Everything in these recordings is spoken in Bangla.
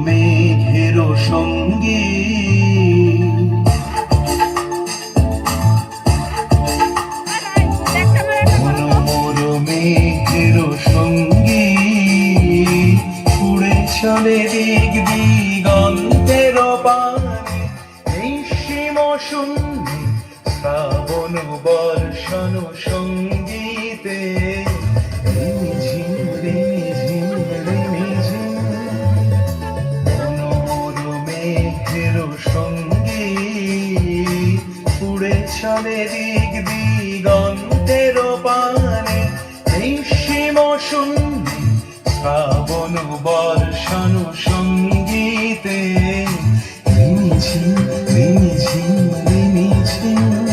মেঘের সঙ্গী মনোমর মেঘের সঙ্গী উড়ে চলে দিক দিগন্তের পানে নিঃসীম শূন্যে শ্রাবণ বর্ষণ সঙ্গীতে চলে দিক দিগন্তের পানে নিঃসীম শূন্যে শ্রাবণ বর্ষণ সঙ্গীতে রিমিঝিম রিমিঝিম রিমিঝিম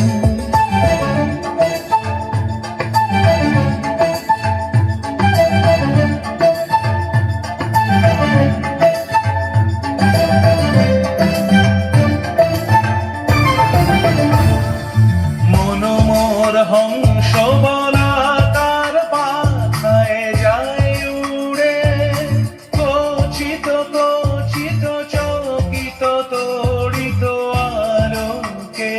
হংস বলাকার পাখায় যায় উড়ে কচিত কচিত চকিত তড়িত আলোকে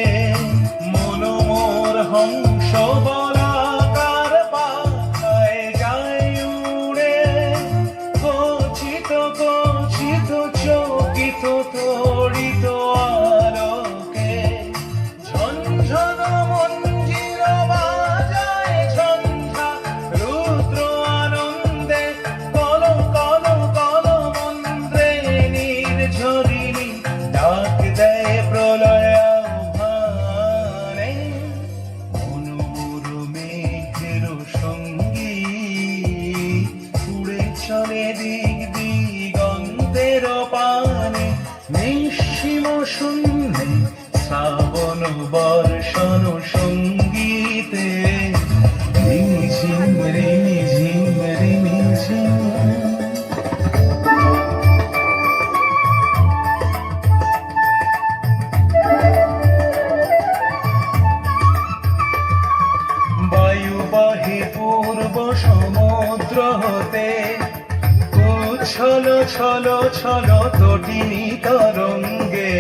মনোমর হংস বলাকার পাখায় যায় উড়ে কচিত কচিত চকিত তড়িত আলোকে ঝনঝন চলে দিক দিগন্তের পানে নিঃসীম শূন্যে শ্রাবণ বর্ষণ সঙ্গীতে রিমিঝিম রিমিঝিম রিমিঝিম বায়ু বাহে পূর্ব সমুদ্র হতে ছলো ছলো ছলো তটিনী তরঙ্গে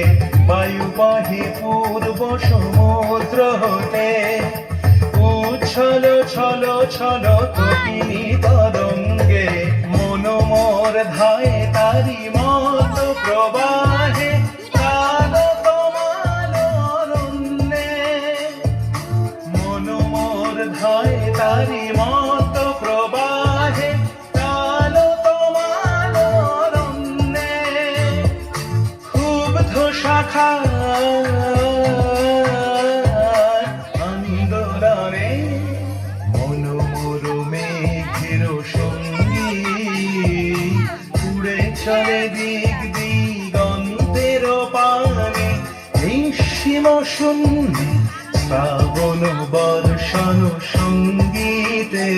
বায়ু বাহে পূর্ব সমুদ্র হতে ছলো ছলো ছলো তটিনী তরঙ্গে মনোমর ধায়ে তারি মত প্রবাহে কালো তোমাল অরণ্যে মনোমর ধায়ে তারি মত প্রবাহে আন্দোলনে মনোমর মেঘের সঙ্গী উড়ে চলে দিক দিগন্তের পানে নিঃসীম শূন্যে শ্রাবণ বর্ষণ সঙ্গীতে